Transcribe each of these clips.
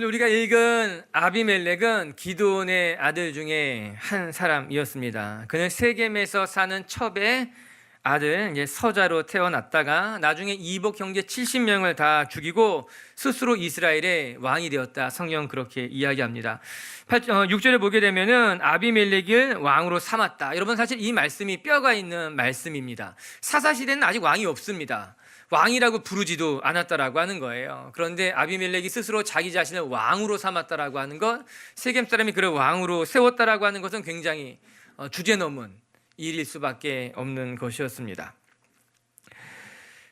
우리가 읽은 아비멜렉은 기드온의 아들 중에 한 사람이었습니다. 그는 세겜에서 사는 첩의 아들 서자로 태어났다가 나중에 이복 형제 70명을 다 죽이고 스스로 이스라엘의 왕이 되었다. 성경 그렇게 이야기합니다. 6절에 보게 되면은 아비멜렉을 왕으로 삼았다. 여러분, 사실 이 말씀이 뼈가 있는 말씀입니다. 사사시대는 아직 왕이 없습니다. 왕이라고 부르지도 않았다라고 하는 거예요. 그런데 아비멜렉이 스스로 자기 자신을 왕으로 삼았다라고 하는 것, 세겜 사람이 그를 왕으로 세웠다라고 하는 것은 굉장히 주제넘은 일일 수밖에 없는 것이었습니다.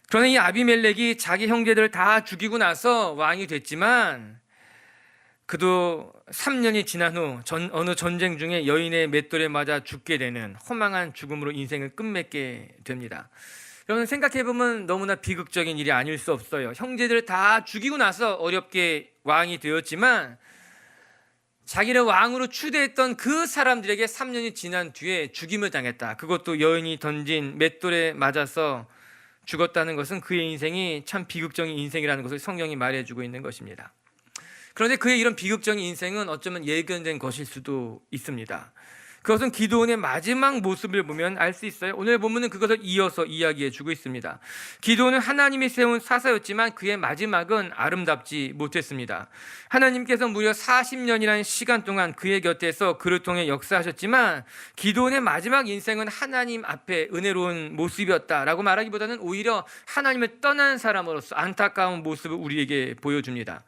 그러나 이 아비멜렉이 자기 형제들을 다 죽이고 나서 왕이 됐지만 그도 3년이 지난 후 어느 전쟁 중에 여인의 맷돌에 맞아 죽게 되는 허망한 죽음으로 인생을 끝맺게 됩니다. 여러분, 생각해보면 너무나 비극적인 일이 아닐 수 없어요. 형제들을 다 죽이고 나서 어렵게 왕이 되었지만 자기를 왕으로 추대했던 그 사람들에게 3년이 지난 뒤에 죽임을 당했다. 그것도 여인이 던진 맷돌에 맞아서 죽었다는 것은 그의 인생이 참 비극적인 인생이라는 것을 성경이 말해주고 있는 것입니다. 그런데 그의 이런 비극적인 인생은 어쩌면 예견된 것일 수도 있습니다. 그것은 기드온의 마지막 모습을 보면 알 수 있어요. 오늘 본문은 그것을 이어서 이야기해 주고 있습니다. 기드온은 하나님이 세운 사사였지만 그의 마지막은 아름답지 못했습니다. 하나님께서 무려 40년이라는 시간 동안 그의 곁에서 그를 통해 역사하셨지만 기드온의 마지막 인생은 하나님 앞에 은혜로운 모습이었다라고 말하기보다는 오히려 하나님을 떠난 사람으로서 안타까운 모습을 우리에게 보여줍니다.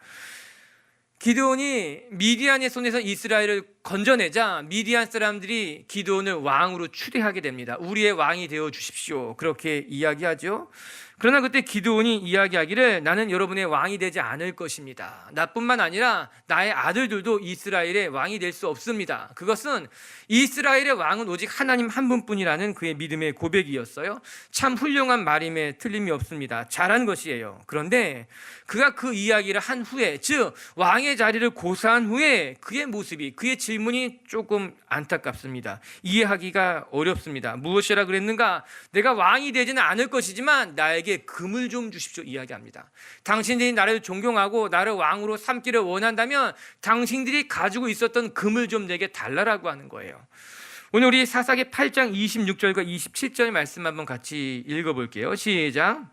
기드온이 미디안의 손에서 이스라엘을 건져내자 미디안 사람들이 기드온을 왕으로 추대하게 됩니다. 우리의 왕이 되어 주십시오. 그렇게 이야기하죠. 그러나 그때 기드온이 이야기하기를 나는 여러분의 왕이 되지 않을 것입니다. 나뿐만 아니라 나의 아들들도 이스라엘의 왕이 될 수 없습니다. 그것은 이스라엘의 왕은 오직 하나님 한 분뿐이라는 그의 믿음의 고백이었어요. 참 훌륭한 말임에 틀림이 없습니다. 잘한 것이에요. 그런데 그가 그 이야기를 한 후에, 즉 왕의 자리를 고사한 후에 그의 모습이, 그의 질문이 조금 안타깝습니다. 이해하기가 어렵습니다. 무엇이라 그랬는가? 내가 왕이 되지는 않을 것이지만 나에게 금을 좀 주십시오 이야기합니다. 당신들이 나를 존경하고 나를 왕으로 삼기를 원한다면 당신들이 가지고 있었던 금을 좀 내게 달라라고 하는 거예요. 오늘 우리 사사기 8장 26절과 27절 말씀 한번 같이 읽어볼게요. 시작.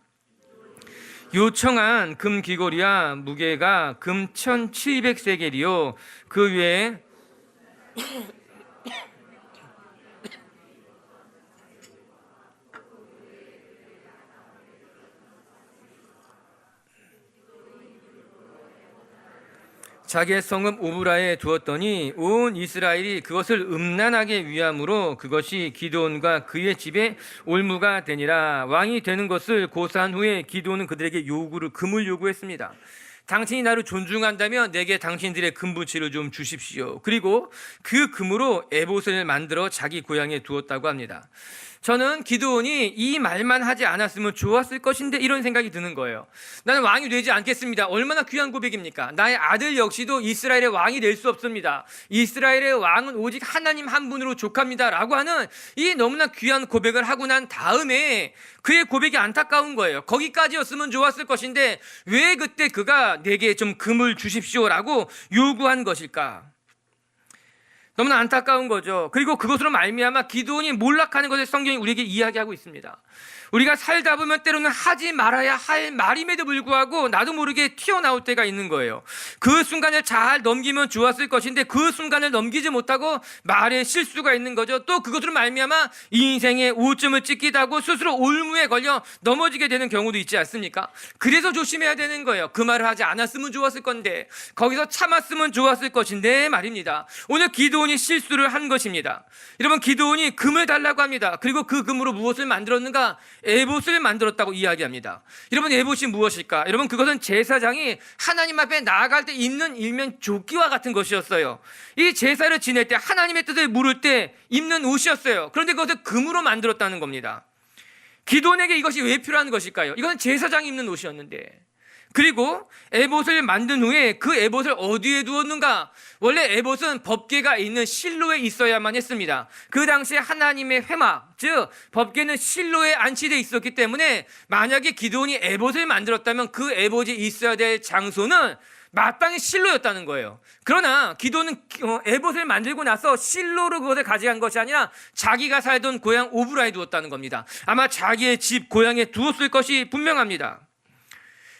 요청한 금 귀걸이와 무게가 금 1700세겔이요 그 외에 자기의 성읍 오브라에 두었더니 온 이스라엘이 그것을 음란하게 위함으로 그것이 기드온과 그의 집에 올무가 되니라. 왕이 되는 것을 고사한 후에 기드온은 그들에게 금을 요구했습니다. 당신이 나를 존중한다면 내게 당신들의 금부치를 좀 주십시오. 그리고 그 금으로 에봇을 만들어 자기 고향에 두었다고 합니다. 저는 기드온이 이 말만 하지 않았으면 좋았을 것인데 이런 생각이 드는 거예요. 나는 왕이 되지 않겠습니다. 얼마나 귀한 고백입니까? 나의 아들 역시도 이스라엘의 왕이 될 수 없습니다. 이스라엘의 왕은 오직 하나님 한 분으로 족합니다 라고 하는 이 너무나 귀한 고백을 하고 난 다음에 그의 고백이 안타까운 거예요. 거기까지였으면 좋았을 것인데 왜 그때 그가 내게 좀 금을 주십시오라고 요구한 것일까? 너무나 안타까운 거죠. 그리고 그것으로 말미암아 기드온이 몰락하는 것을 성경이 우리에게 이야기하고 있습니다. 우리가 살다 보면 때로는 하지 말아야 할 말임에도 불구하고 나도 모르게 튀어나올 때가 있는 거예요. 그 순간을 잘 넘기면 좋았을 것인데 그 순간을 넘기지 못하고 말에 실수가 있는 거죠. 또 그것으로 말미암아 인생의 오점을 찍기도 하고 스스로 올무에 걸려 넘어지게 되는 경우도 있지 않습니까? 그래서 조심해야 되는 거예요. 그 말을 하지 않았으면 좋았을 건데 거기서 참았으면 좋았을 것인데 말입니다. 오늘 기드온이 실수를 한 것입니다. 여러분, 기드온이 금을 달라고 합니다. 그리고 그 금으로 무엇을 만들었는가? 에봇을 만들었다고 이야기합니다. 여러분, 에봇이 무엇일까? 여러분, 그것은 제사장이 하나님 앞에 나아갈 때 입는 일면 조끼와 같은 것이었어요. 이 제사를 지낼 때 하나님의 뜻을 물을 때 입는 옷이었어요. 그런데 그것을 금으로 만들었다는 겁니다. 기드온에게 이것이 왜 필요한 것일까요? 이건 제사장이 입는 옷이었는데 그리고 에봇을 만든 후에 그 에봇을 어디에 두었는가? 원래 에봇은 법궤가 있는 실로에 있어야만 했습니다. 그 당시에 하나님의 회막, 즉 법궤는 실로에 안치되어 있었기 때문에 만약에 기드온이 에봇을 만들었다면 그 에봇이 있어야 될 장소는 마땅히 실로였다는 거예요. 그러나 기드온은 에봇을 만들고 나서 실로로 그것을 가져간 것이 아니라 자기가 살던 고향 오브라에 두었다는 겁니다. 아마 자기의 집 고향에 두었을 것이 분명합니다.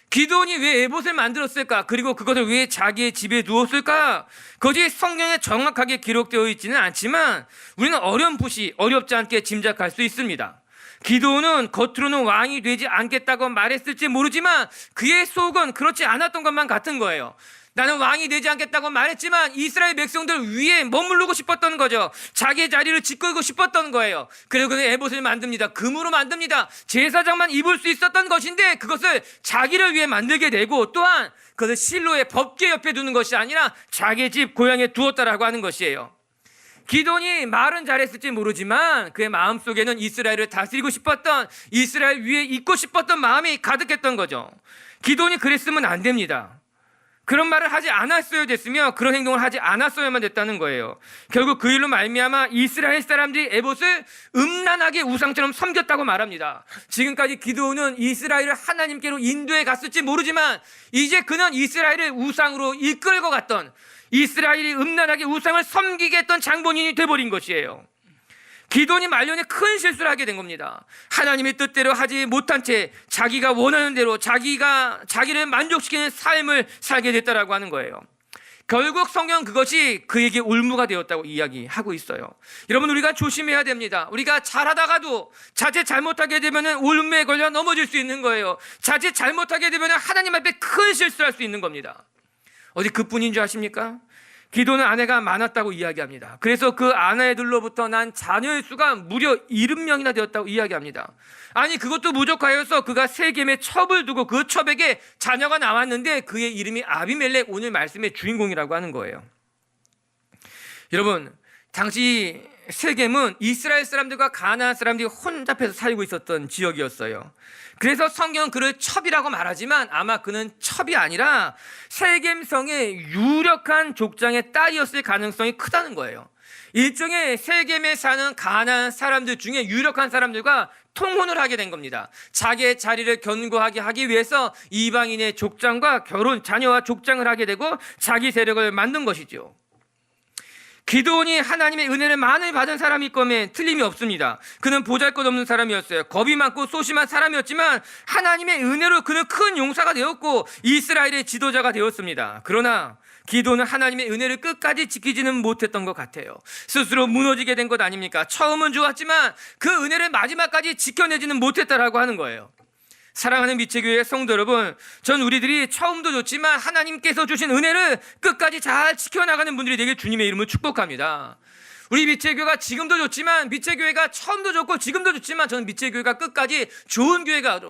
기드온이 왜 에봇을 만들었을까? 그리고 그것을 왜 자기의 집에 두었을까? 그것이 성경에 정확하게 기록되어 있지는 않지만 우리는 어렴풋이 어렵지 않게 짐작할 수 있습니다. 기드온은 겉으로는 왕이 되지 않겠다고 말했을지 모르지만 그의 속은 그렇지 않았던 것만 같은 거예요. 나는 왕이 되지 않겠다고 말했지만 이스라엘 백성들 위에 머무르고 싶었던 거죠. 자기의 자리를 짓고 싶었던 거예요. 그래서 그는 에봇을 만듭니다. 금으로 만듭니다. 제사장만 입을 수 있었던 것인데 그것을 자기를 위해 만들게 되고 또한 그것을 실로의 법궤 옆에 두는 것이 아니라 자기 집 고향에 두었다라고 하는 것이에요. 기드온이 말은 잘했을지 모르지만 그의 마음속에는 이스라엘을 다스리고 싶었던, 이스라엘 위에 있고 싶었던 마음이 가득했던 거죠. 기드온이 그랬으면 안 됩니다. 그런 말을 하지 않았어야 됐으며 그런 행동을 하지 않았어야만 됐다는 거예요. 결국 그 일로 말미암아 이스라엘 사람들이 에봇을 음란하게 우상처럼 섬겼다고 말합니다. 지금까지 기드온은 이스라엘을 하나님께로 인도해 갔을지 모르지만 이제 그는 이스라엘을 우상으로 이끌고 갔던, 이스라엘이 음란하게 우상을 섬기게 했던 장본인이 돼버린 것이에요. 기드온이 말년에 큰 실수를 하게 된 겁니다. 하나님의 뜻대로 하지 못한 채 자기가 원하는 대로 자기를 만족시키는 삶을 살게 됐다라고 하는 거예요. 결국 성경은 그것이 그에게 올무가 되었다고 이야기하고 있어요. 여러분, 우리가 조심해야 됩니다. 우리가 잘하다가도 자칫 잘못하게 되면 올무에 걸려 넘어질 수 있는 거예요. 자칫 잘못하게 되면 하나님 앞에 큰 실수를 할 수 있는 겁니다. 어디 그뿐인 줄 아십니까? 기드온은 아내가 많았다고 이야기합니다. 그래서 그 아내들로부터 난 자녀의 수가 무려 70명이나 되었다고 이야기합니다. 아니, 그것도 부족하여서 그가 세겜에 첩을 두고 그 첩에게 자녀가 나왔는데 그의 이름이 아비멜렉, 오늘 말씀의 주인공이라고 하는 거예요. 여러분, 당시 세겜은 이스라엘 사람들과 가나안 사람들이 혼잡해서 살고 있었던 지역이었어요. 그래서 성경은 그를 첩이라고 말하지만 아마 그는 첩이 아니라 세겜성의 유력한 족장의 딸이었을 가능성이 크다는 거예요. 일종의 세겜에 사는 가나안 사람들 중에 유력한 사람들과 통혼을 하게 된 겁니다. 자기의 자리를 견고하게 하기 위해서 이방인의 족장과 자녀와 족장을 하게 되고 자기 세력을 만든 것이죠. 기드온이 하나님의 은혜를 많이 받은 사람일 거면 틀림이 없습니다. 그는 보잘것없는 사람이었어요. 겁이 많고 소심한 사람이었지만 하나님의 은혜로 그는 큰 용사가 되었고 이스라엘의 지도자가 되었습니다. 그러나 기드온은 하나님의 은혜를 끝까지 지키지는 못했던 것 같아요. 스스로 무너지게 된 것 아닙니까? 처음은 좋았지만 그 은혜를 마지막까지 지켜내지는 못했다라고 하는 거예요. 사랑하는 미체교회 성도 여러분, 전 우리들이 처음도 좋지만 하나님께서 주신 은혜를 끝까지 잘 지켜나가는 분들이 되길 주님의 이름으로 축복합니다. 우리 미체교회가 지금도 좋지만, 미체교회가 처음도 좋고 지금도 좋지만 저는 미체교회가 끝까지 좋은 교회가,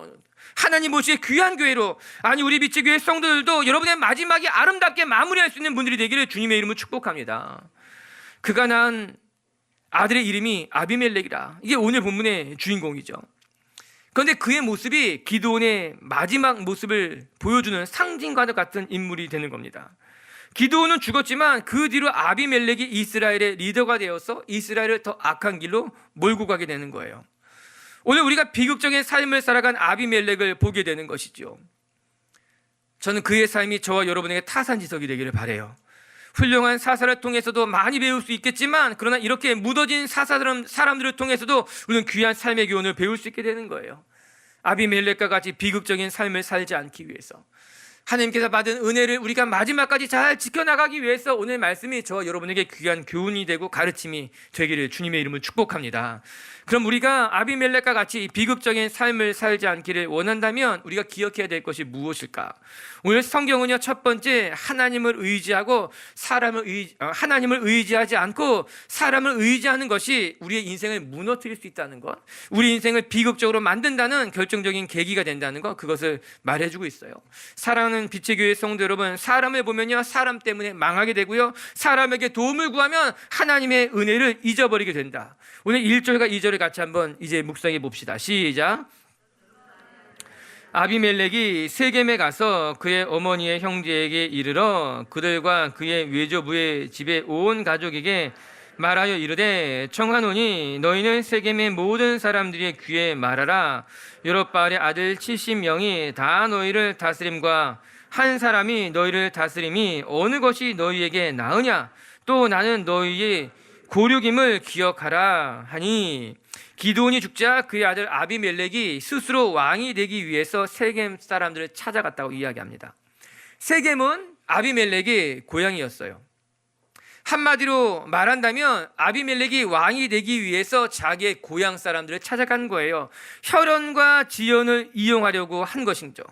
하나님 보시기에 귀한 교회로, 아니 우리 미체교회 성도들도 여러분의 마지막이 아름답게 마무리할 수 있는 분들이 되기를 주님의 이름으로 축복합니다. 그가 낳은 아들의 이름이 아비멜렉이라, 이게 오늘 본문의 주인공이죠. 그런데 그의 모습이 기드온의 마지막 모습을 보여주는 상징과도 같은 인물이 되는 겁니다. 기드온은 죽었지만 그 뒤로 아비멜렉이 이스라엘의 리더가 되어서 이스라엘을 더 악한 길로 몰고 가게 되는 거예요. 오늘 우리가 비극적인 삶을 살아간 아비멜렉을 보게 되는 것이죠. 저는 그의 삶이 저와 여러분에게 타산지석이 되기를 바라요. 훌륭한 사사를 통해서도 많이 배울 수 있겠지만, 그러나 이렇게 무뎌진 사람들을 통해서도 우리는 귀한 삶의 교훈을 배울 수 있게 되는 거예요. 아비멜렉과 같이 비극적인 삶을 살지 않기 위해서, 하나님께서 받은 은혜를 우리가 마지막까지 잘 지켜나가기 위해서 오늘 말씀이 저와 여러분에게 귀한 교훈이 되고 가르침이 되기를 주님의 이름으로 축복합니다. 그럼 우리가 아비멜렉과 같이 비극적인 삶을 살지 않기를 원한다면 우리가 기억해야 될 것이 무엇일까? 오늘 성경은요, 첫 번째, 하나님을 의지하고 하나님을 의지하지 않고 사람을 의지하는 것이 우리의 인생을 무너뜨릴 수 있다는 것, 우리 인생을 비극적으로 만든다는 결정적인 계기가 된다는 것, 그것을 말해주고 있어요. 사랑하는 빛의 교회 성도 여러분, 사람을 보면요, 사람 때문에 망하게 되고요, 사람에게 도움을 구하면 하나님의 은혜를 잊어버리게 된다. 오늘 1절과 2절을 같이 한번 이제 묵상해 봅시다. 시작. 아비멜렉이 세겜에 가서 그의 어머니의 형제에게 이르러 그들과 그의 외조부의 집에 온 가족에게 말하여 이르되 청하노니 너희는 세겜의 모든 사람들의 귀에 말하라. 여롯바알의 아들 70명이 다 너희를 다스림과 한 사람이 너희를 다스림이 어느 것이 너희에게 나으냐? 또 나는 너희의 고륙임을 기억하라 하니, 기드온이 죽자 그의 아들 아비멜렉이 스스로 왕이 되기 위해서 세겜 사람들을 찾아갔다고 이야기합니다. 세겜은 아비멜렉의 고향이었어요. 한마디로 말한다면 아비멜렉이 왕이 되기 위해서 자기의 고향 사람들을 찾아간 거예요. 혈연과 지연을 이용하려고 한 것이죠.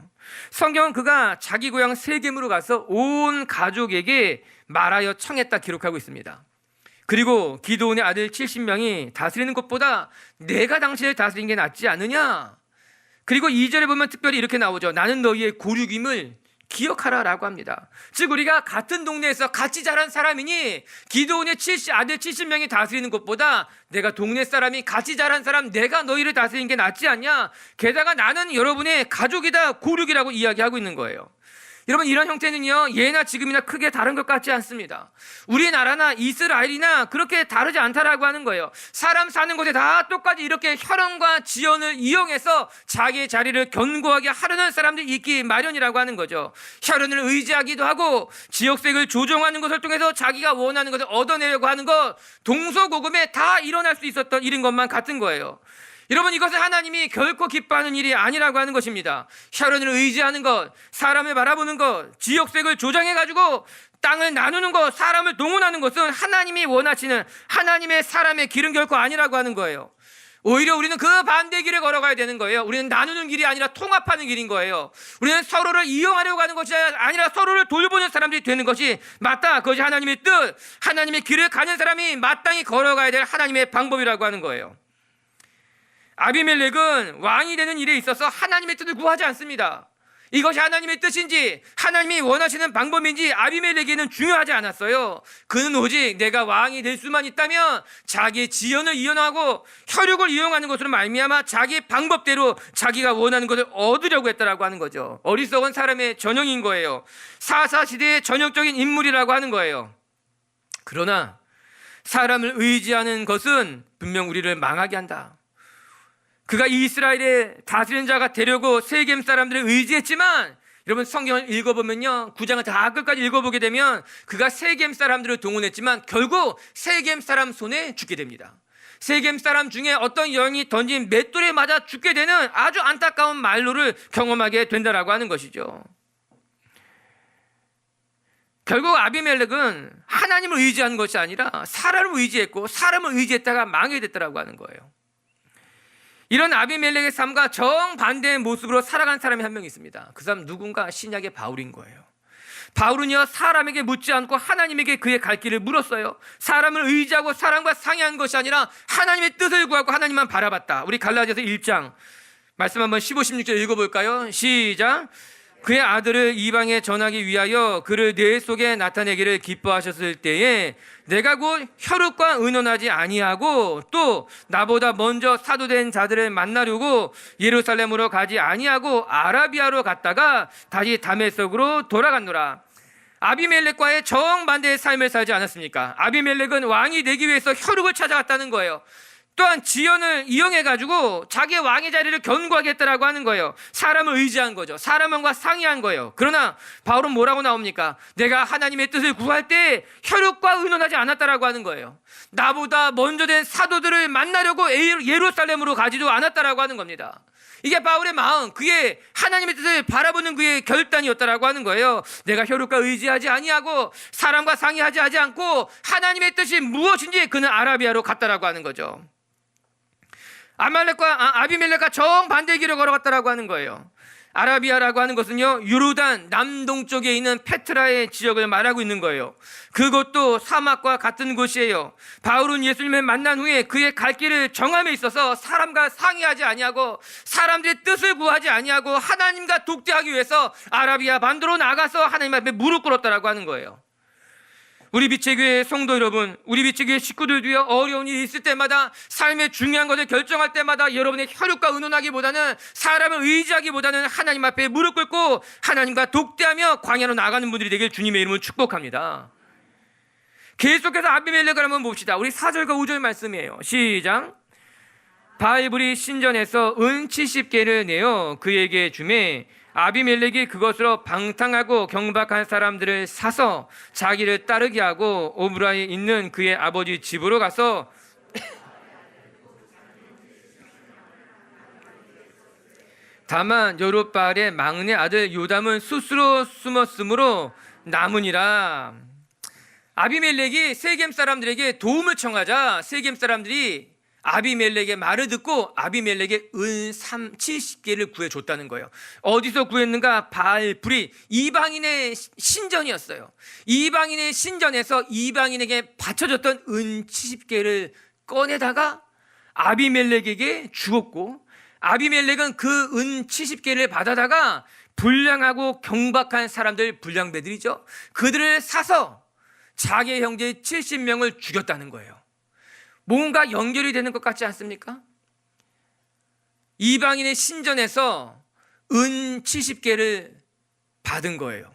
성경은 그가 자기 고향 세겜으로 가서 온 가족에게 말하여 청했다 기록하고 있습니다. 그리고 기드온의 아들 70명이 다스리는 것보다 내가 당신을 다스리는 게 낫지 않느냐. 그리고 2절에 보면 특별히 이렇게 나오죠. 나는 너희의 고륙임을 기억하라 라고 합니다. 즉 우리가 같은 동네에서 같이 자란 사람이니 기드온의 아들 70명이 다스리는 것보다 내가 동네 사람이 같이 자란 사람, 내가 너희를 다스리는 게 낫지 않냐. 게다가 나는 여러분의 가족이다, 고륙이라고 이야기하고 있는 거예요. 여러분, 이런 형태는요 예나 지금이나 크게 다른 것 같지 않습니다. 우리나라나 이스라엘이나 그렇게 다르지 않다라고 하는 거예요. 사람 사는 곳에 다 똑같이 이렇게 혈연과 지연을 이용해서 자기의 자리를 견고하게 하려는 사람들이 있기 마련이라고 하는 거죠. 혈연을 의지하기도 하고 지역색을 조정하는 것을 통해서 자기가 원하는 것을 얻어내려고 하는 것, 동서고금에 다 일어날 수 있었던 일인 것만 같은 거예요. 여러분, 이것은 하나님이 결코 기뻐하는 일이 아니라고 하는 것입니다. 혈연을 의지하는 것, 사람을 바라보는 것, 지역색을 조장해가지고 땅을 나누는 것, 사람을 동원하는 것은 하나님이 원하시는 하나님의 사람의 길은 결코 아니라고 하는 거예요. 오히려 우리는 그 반대 길을 걸어가야 되는 거예요. 우리는 나누는 길이 아니라 통합하는 길인 거예요. 우리는 서로를 이용하려고 하는 것이 아니라 서로를 돌보는 사람들이 되는 것이 맞다. 그것이 하나님의 뜻, 하나님의 길을 가는 사람이 마땅히 걸어가야 될 하나님의 방법이라고 하는 거예요. 아비멜렉은 왕이 되는 일에 있어서 하나님의 뜻을 구하지 않습니다. 이것이 하나님의 뜻인지 하나님이 원하시는 방법인지 아비멜렉에게는 중요하지 않았어요. 그는 오직 내가 왕이 될 수만 있다면 자기의 지연을 이용하고 혈육을 이용하는 것으로 말미암아 자기의 방법대로 자기가 원하는 것을 얻으려고 했다라고 하는 거죠. 어리석은 사람의 전형인 거예요. 사사시대의 전형적인 인물이라고 하는 거예요. 그러나 사람을 의지하는 것은 분명 우리를 망하게 한다. 그가 이스라엘의 다스리는 자가 되려고 세겜 사람들을 의지했지만, 여러분 성경을 읽어보면요, 9장을 다 끝까지 읽어보게 되면 그가 세겜 사람들을 동원했지만 결국 세겜 사람 손에 죽게 됩니다. 세겜 사람 중에 어떤 여인이 던진 맷돌에 맞아 죽게 되는 아주 안타까운 말로를 경험하게 된다라고 하는 것이죠. 결국 아비멜렉은 하나님을 의지한 것이 아니라 사람을 의지했고 사람을 의지했다가 망하게 됐다라고 하는 거예요. 이런 아비멜렉의 삶과 정반대의 모습으로 살아간 사람이 한 명 있습니다. 그 사람 누군가? 신약의 바울인 거예요. 바울은요 사람에게 묻지 않고 하나님에게 그의 갈 길을 물었어요. 사람을 의지하고 사람과 상의한 것이 아니라 하나님의 뜻을 구하고 하나님만 바라봤다. 우리 갈라디아서 1장 말씀 한번 15, 16절 읽어볼까요? 시작. 그의 아들을 이방에 전하기 위하여 그를 내 속에 나타내기를 기뻐하셨을 때에 내가 곧 혈육과 의논하지 아니하고 또 나보다 먼저 사도된 자들을 만나려고 예루살렘으로 가지 아니하고 아라비아로 갔다가 다시 다메섹으로 돌아갔노라. 아비멜렉과의 정반대의 삶을 살지 않았습니까? 아비멜렉은 왕이 되기 위해서 혈육을 찾아갔다는 거예요. 또한 지연을 이용해가지고 자기의 왕의 자리를 견고하게 했다라고 하는 거예요. 사람을 의지한 거죠. 사람과 상의한 거예요. 그러나 바울은 뭐라고 나옵니까? 내가 하나님의 뜻을 구할 때 혈육과 의논하지 않았다라고 하는 거예요. 나보다 먼저 된 사도들을 만나려고 예루살렘으로 가지도 않았다라고 하는 겁니다. 이게 바울의 마음, 그의 하나님의 뜻을 바라보는 그의 결단이었다라고 하는 거예요. 내가 혈육과 의지하지 아니하고 사람과 상의하지 않고 하나님의 뜻이 무엇인지 그는 아라비아로 갔다라고 하는 거죠. 아비멜렉과 정반대의 길을 걸어갔다라고 하는 거예요. 아라비아라고 하는 것은요 요르단 남동쪽에 있는 페트라의 지역을 말하고 있는 거예요. 그것도 사막과 같은 곳이에요. 바울은 예수님을 만난 후에 그의 갈 길을 정함에 있어서 사람과 상의하지 아니하고 사람들의 뜻을 구하지 아니하고 하나님과 독대하기 위해서 아라비아 반도로 나가서 하나님 앞에 무릎 꿇었다라고 하는 거예요. 우리 빛의교회 성도 여러분, 우리 빛의교회 식구들도요, 어려운 일이 있을 때마다, 삶의 중요한 것을 결정할 때마다 여러분의 혈육과 의논하기보다는, 사람을 의지하기보다는 하나님 앞에 무릎 꿇고 하나님과 독대하며 광야로 나가는 분들이 되길 주님의 이름으로 축복합니다. 계속해서 아비멜렉을 한번 봅시다. 우리 4절과 5절 말씀이에요. 시작. 바알불이 신전에서 은 70개를 내어 그에게 주매 아비멜렉이 그것으로 방탕하고 경박한 사람들을 사서 자기를 따르게 하고 오브라에 있는 그의 아버지 집으로 가서 다만 여룻바알의 막내 아들 요담은 스스로 숨었으므로 남으니라. 아비멜렉이 세겜 사람들에게 도움을 청하자 세겜 사람들이 아비멜렉의 말을 듣고 아비멜렉의 은 70개를 구해줬다는 거예요. 어디서 구했는가? 바알불이 이방인의 신전이었어요. 이방인의 신전에서 이방인에게 바쳐졌던 은 70개를 꺼내다가 아비멜렉에게 주었고, 아비멜렉은 그 은 70개를 받아다가 불량하고 경박한 사람들, 불량배들이죠, 그들을 사서 자기 형제 70명을 죽였다는 거예요. 뭔가 연결이 되는 것 같지 않습니까? 이방인의 신전에서 은 70개를 받은 거예요.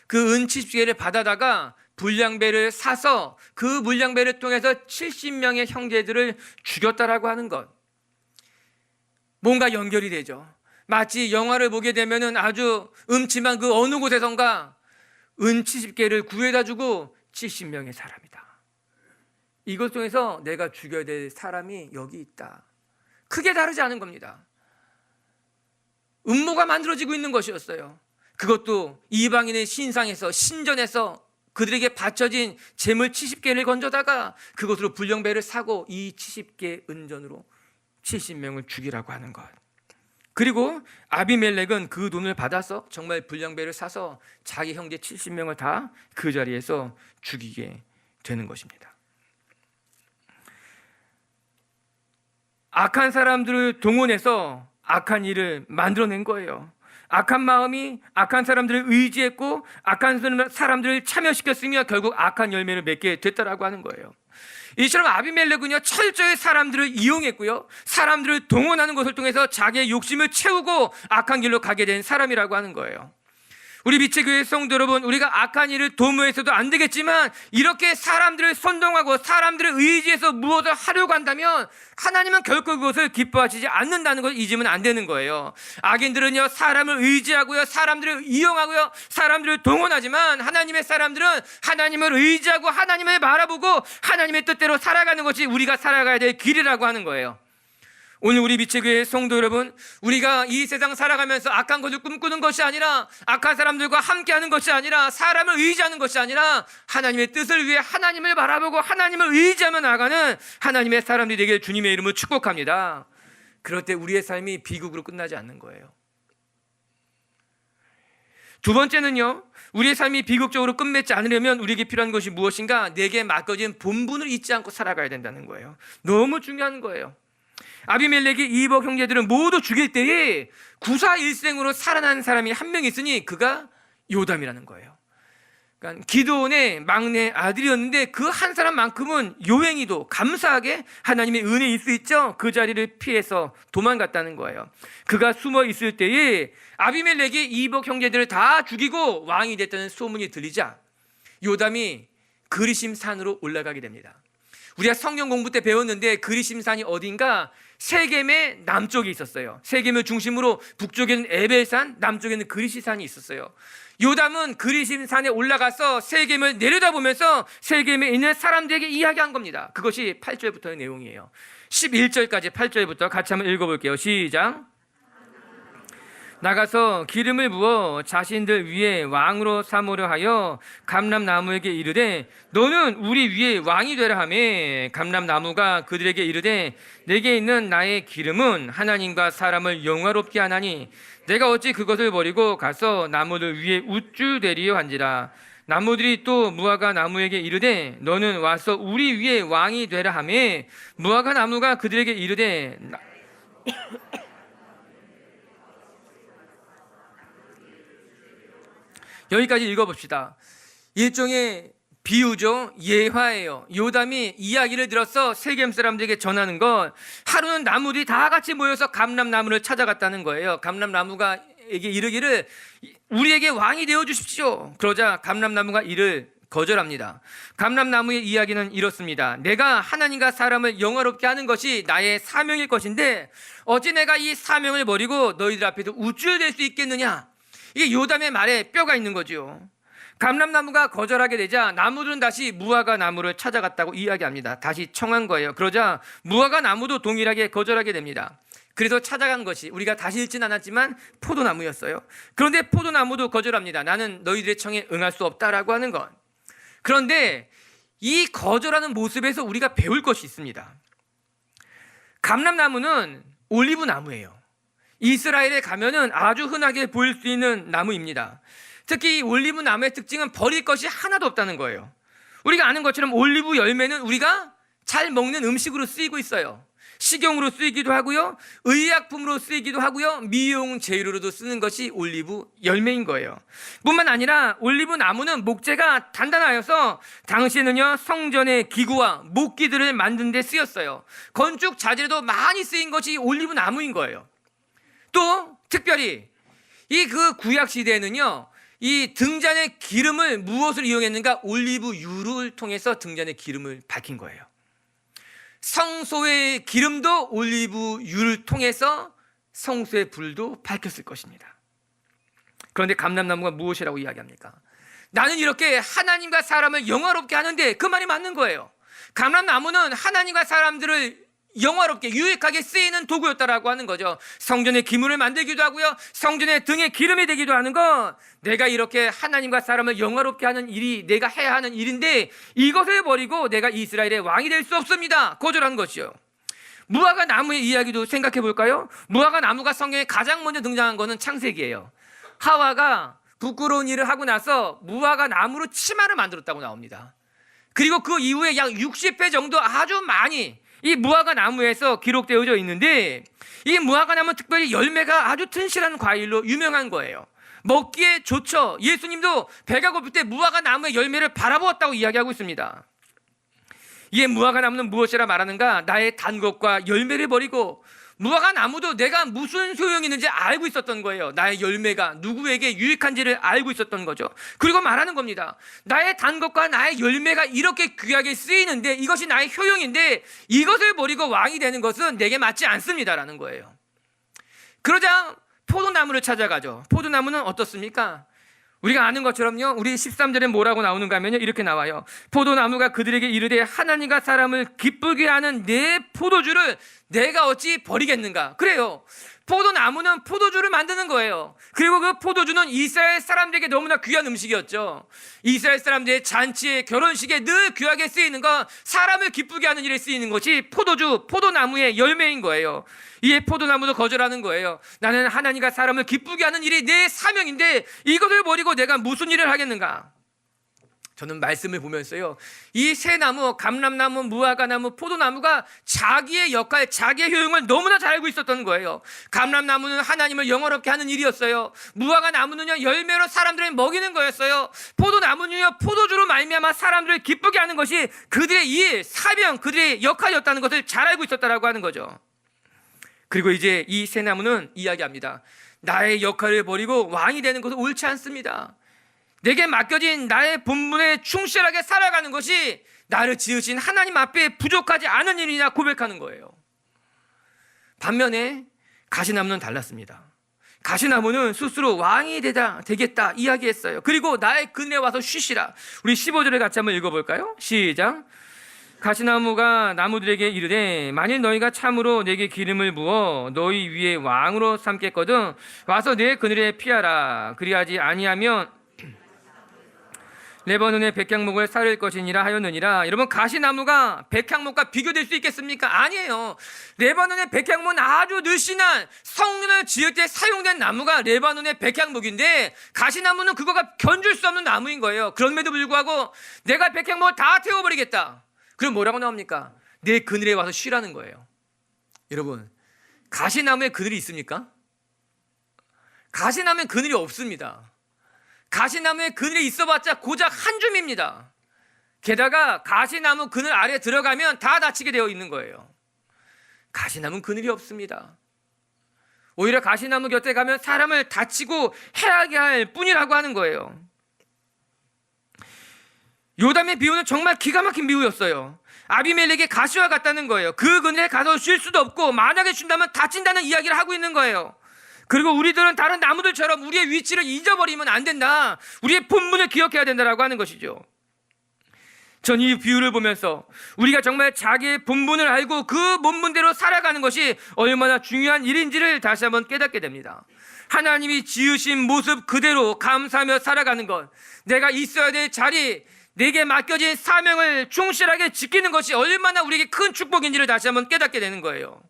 그 은 70개를 받아다가 불량배를 사서 그 불량배를 통해서 70명의 형제들을 죽였다라고 하는 것, 뭔가 연결이 되죠. 마치 영화를 보게 되면 아주 음침한 그 어느 곳에선가 은 70개를 구해다 주고 70명의 사람이다, 이것 통해서 내가 죽여야 될 사람이 여기 있다. 크게 다르지 않은 겁니다. 음모가 만들어지고 있는 것이었어요. 그것도 이방인의 신상에서, 신전에서 그들에게 바쳐진 재물 70개를 건져다가 그것으로 불량배를 사고 이 70개 은전으로 70명을 죽이라고 하는 것. 그리고 아비멜렉은 그 돈을 받아서 정말 불량배를 사서 자기 형제 70명을 다 그 자리에서 죽이게 되는 것입니다. 악한 사람들을 동원해서 악한 일을 만들어낸 거예요. 악한 마음이 악한 사람들을 의지했고 악한 사람들을 참여시켰으며 결국 악한 열매를 맺게 됐다라고 하는 거예요. 이처럼 아비멜렉은요, 철저히 사람들을 이용했고요, 사람들을 동원하는 것을 통해서 자기의 욕심을 채우고 악한 길로 가게 된 사람이라고 하는 거예요. 우리 빛의 교회 성도 여러분, 우리가 악한 일을 도모해서도 안 되겠지만 이렇게 사람들을 선동하고 사람들을 의지해서 무엇을 하려고 한다면 하나님은 결코 그것을 기뻐하시지 않는다는 것을 잊으면 안 되는 거예요. 악인들은요, 사람을 의지하고요, 사람들을 이용하고요, 사람들을 동원하지만 하나님의 사람들은 하나님을 의지하고 하나님을 바라보고 하나님의 뜻대로 살아가는 것이 우리가 살아가야 될 길이라고 하는 거예요. 오늘 우리 빛의 교회 성도 여러분, 우리가 이 세상 살아가면서 악한 것을 꿈꾸는 것이 아니라, 악한 사람들과 함께하는 것이 아니라, 사람을 의지하는 것이 아니라 하나님의 뜻을 위해 하나님을 바라보고 하나님을 의지하며 나아가는 하나님의 사람들이 되길 주님의 이름으로 축복합니다. 그럴 때 우리의 삶이 비극으로 끝나지 않는 거예요. 두 번째는요, 우리의 삶이 비극적으로 끝맺지 않으려면 우리에게 필요한 것이 무엇인가? 내게 맡겨진 본분을 잊지 않고 살아가야 된다는 거예요. 너무 중요한 거예요. 아비멜렉이 이복 형제들을 모두 죽일 때에 구사일생으로 살아난 사람이 한 명 있으니 그가 요담이라는 거예요. 그러니까 기드온의 막내 아들이었는데 그 한 사람만큼은 요행히도 감사하게 하나님의 은혜일 수 있죠. 그 자리를 피해서 도망갔다는 거예요. 그가 숨어 있을 때에 아비멜렉이 이복 형제들을 다 죽이고 왕이 됐다는 소문이 들리자 요담이 그리심 산으로 올라가게 됩니다. 우리가 성경 공부 때 배웠는데 그리심 산이 어딘가 세겜의 남쪽에 있었어요. 세겜을 중심으로 북쪽에는 에벨산, 남쪽에는 그리심산이 있었어요. 요담은 그리심산에 올라가서 세겜을 내려다보면서 세겜에 있는 사람들에게 이야기한 겁니다. 그것이 8절부터의 내용이에요. 11절까지 8절부터 같이 한번 읽어볼게요. 시작. 나가서 기름을 부어 자신들 위에 왕으로 삼으려 하여 감람나무에게 이르되 너는 우리 위에 왕이 되라 하며 감람나무가 그들에게 이르되 내게 있는 나의 기름은 하나님과 사람을 영화롭게 하나니 내가 어찌 그것을 버리고 가서 나무들 위에 우쭐대리려 한지라. 나무들이 또 무화과 나무에게 이르되 너는 와서 우리 위에 왕이 되라 하며 무화과 나무가 그들에게 이르되 여기까지 읽어봅시다. 일종의 비유죠. 예화예요. 요담이 이야기를 들어서 세겜 사람들에게 전하는 건 하루는 나무들이 다 같이 모여서 감람나무를 찾아갔다는 거예요. 감람나무가 에게 이르기를 우리에게 왕이 되어 주십시오. 그러자 감람나무가 이를 거절합니다. 감람나무의 이야기는 이렇습니다. 내가 하나님과 사람을 영화롭게 하는 것이 나의 사명일 것인데 어찌 내가 이 사명을 버리고 너희들 앞에서 우쭐댈 수 있겠느냐. 이게 요담의 말에 뼈가 있는 거죠. 감람나무가 거절하게 되자 나무들은 다시 무화과 나무를 찾아갔다고 이야기합니다. 다시 청한 거예요. 그러자 무화과 나무도 동일하게 거절하게 됩니다. 그래서 찾아간 것이 우리가 다시 읽진 않았지만 포도나무였어요. 그런데 포도나무도 거절합니다. 나는 너희들의 청에 응할 수 없다라고 하는 것. 그런데 이 거절하는 모습에서 우리가 배울 것이 있습니다. 감람나무는 올리브 나무예요. 이스라엘에 가면은 아주 흔하게 보일 수 있는 나무입니다. 특히 이 올리브 나무의 특징은 버릴 것이 하나도 없다는 거예요. 우리가 아는 것처럼 올리브 열매는 우리가 잘 먹는 음식으로 쓰이고 있어요. 식용으로 쓰이기도 하고요, 의약품으로 쓰이기도 하고요, 미용 재료로도 쓰는 것이 올리브 열매인 거예요. 뿐만 아니라 올리브 나무는 목재가 단단하여서 당시에는요 성전의 기구와 목기들을 만드는 데 쓰였어요. 건축 자재로도 많이 쓰인 것이 올리브 나무인 거예요. 또 특별히 이 그 구약 시대에는요 이 등잔의 기름을 무엇을 이용했는가? 올리브유를 통해서 등잔의 기름을 밝힌 거예요. 성소의 기름도 올리브유를 통해서 성소의 불도 밝혔을 것입니다. 그런데 감람나무가 무엇이라고 이야기합니까? 나는 이렇게 하나님과 사람을 영화롭게 하는데 그 말이 맞는 거예요. 감람나무는 하나님과 사람들을 영화롭게 유익하게 쓰이는 도구였다라고 하는 거죠. 성전의 기물을 만들기도 하고요, 성전의 등에 기름이 되기도 하는 건 내가 이렇게 하나님과 사람을 영화롭게 하는 일이 내가 해야 하는 일인데 이것을 버리고 내가 이스라엘의 왕이 될 수 없습니다. 거절한 것이요. 무화과 나무의 이야기도 생각해 볼까요? 무화과 나무가 성경에 가장 먼저 등장한 것은 창세기예요. 하와가 부끄러운 일을 하고 나서 무화과 나무로 치마를 만들었다고 나옵니다. 그리고 그 이후에 약 60회 정도 아주 많이 이 무화과 나무에서 기록되어져 있는데 이 무화과 나무는 특별히 열매가 아주 튼실한 과일로 유명한 거예요. 먹기에 좋죠. 예수님도 배가 고플 때 무화과 나무의 열매를 바라보았다고 이야기하고 있습니다. 이에 무화과 나무는 무엇이라 말하는가? 나의 단 것과 열매를 버리고 무화과 나무도 내가 무슨 소용이 있는지 알고 있었던 거예요. 나의 열매가 누구에게 유익한지를 알고 있었던 거죠. 그리고 말하는 겁니다. 나의 단 것과 나의 열매가 이렇게 귀하게 쓰이는데 이것이 나의 효용인데 이것을 버리고 왕이 되는 것은 내게 맞지 않습니다라는 거예요. 그러자 포도나무를 찾아가죠. 포도나무는 어떻습니까? 우리가 아는 것처럼요, 우리 13절에 뭐라고 나오는가 하면요, 이렇게 나와요. 포도나무가 그들에게 이르되 하나님과 사람을 기쁘게 하는 내 포도주를 내가 어찌 버리겠는가. 그래요. 포도나무는 포도주를 만드는 거예요. 그리고 그 포도주는 이스라엘 사람들에게 너무나 귀한 음식이었죠. 이스라엘 사람들의 잔치에, 결혼식에 늘 귀하게 쓰이는 건 사람을 기쁘게 하는 일에 쓰이는 것이 포도주, 포도나무의 열매인 거예요. 이에 포도나무도 거절하는 거예요. 나는 하나님과 사람을 기쁘게 하는 일이 내 사명인데 이것을 버리고 내가 무슨 일을 하겠는가. 저는 말씀을 보면서요, 이 세 나무, 감람나무, 무화과나무, 포도나무가 자기의 역할, 자기의 효용을 너무나 잘 알고 있었던 거예요. 감람나무는 하나님을 영화롭게 하는 일이었어요. 무화과나무는요 열매로 사람들을 먹이는 거였어요. 포도나무는요 포도주로 말미암아 사람들을 기쁘게 하는 것이 그들의 일, 사명, 그들의 역할이었다는 것을 잘 알고 있었다라고 하는 거죠. 그리고 이제 이 세 나무는 이야기합니다. 나의 역할을 버리고 왕이 되는 것은 옳지 않습니다. 내게 맡겨진 나의 본분에 충실하게 살아가는 것이 나를 지으신 하나님 앞에 부족하지 않은 일이냐 고백하는 거예요. 반면에 가시나무는 달랐습니다. 가시나무는 스스로 왕이 되겠다 이야기했어요. 그리고 나의 그늘에 와서 쉬시라. 우리 15절을 같이 한번 읽어볼까요? 시작. 가시나무가 나무들에게 이르되 만일 너희가 참으로 내게 기름을 부어 너희 위에 왕으로 삼겠거든 와서 내 그늘에 피하라. 그리하지 아니하면 레바논의 백향목을 사를 것이니라 하였느니라. 여러분, 가시나무가 백향목과 비교될 수 있겠습니까? 아니에요. 레바논의 백향목은 아주 늘씬한 성문을 지을 때 사용된 나무가 레바논의 백향목인데 가시나무는 그거가 견줄 수 없는 나무인 거예요. 그럼에도 불구하고 내가 백향목을 다 태워버리겠다. 그럼 뭐라고 나옵니까? 내 그늘에 와서 쉬라는 거예요. 여러분, 가시나무에 그늘이 있습니까? 가시나무에 그늘이 없습니다. 가시나무에 그늘에 있어봤자 고작 한 줌입니다. 게다가 가시나무 그늘 아래 들어가면 다 다치게 되어 있는 거예요. 가시나무는 그늘이 없습니다. 오히려 가시나무 곁에 가면 사람을 다치고 해하게 할 뿐이라고 하는 거예요. 요담의 비유는 정말 기가 막힌 비유였어요. 아비멜렉의 가시와 같다는 거예요. 그 그늘에 가서 쉴 수도 없고 만약에 쉰다면 다친다는 이야기를 하고 있는 거예요. 그리고 우리들은 다른 나무들처럼 우리의 위치를 잊어버리면 안 된다. 우리의 본분을 기억해야 된다라고 하는 것이죠. 전 이 비유를 보면서 우리가 정말 자기의 본분을 알고 그 본분대로 살아가는 것이 얼마나 중요한 일인지를 다시 한번 깨닫게 됩니다. 하나님이 지으신 모습 그대로 감사하며 살아가는 것, 내가 있어야 될 자리, 내게 맡겨진 사명을 충실하게 지키는 것이 얼마나 우리에게 큰 축복인지를 다시 한번 깨닫게 되는 거예요.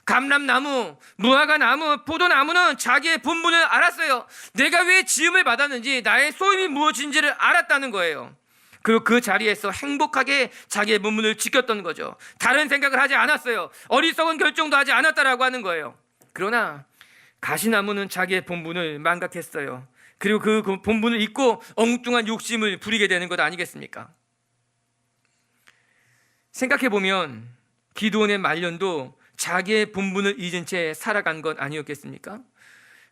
감람나무, 무화과나무, 포도나무는 자기의 본분을 알았어요. 내가 왜 지음을 받았는지, 나의 소임이 무엇인지를 알았다는 거예요. 그리고 그 자리에서 행복하게 자기의 본분을 지켰던 거죠. 다른 생각을 하지 않았어요. 어리석은 결정도 하지 않았다라고 하는 거예요. 그러나 가시나무는 자기의 본분을 망각했어요. 그리고 그 본분을 잊고 엉뚱한 욕심을 부리게 되는 것 아니겠습니까? 생각해보면 기드온의 말년도 자기의 본분을 잊은 채 살아간 것 아니었겠습니까?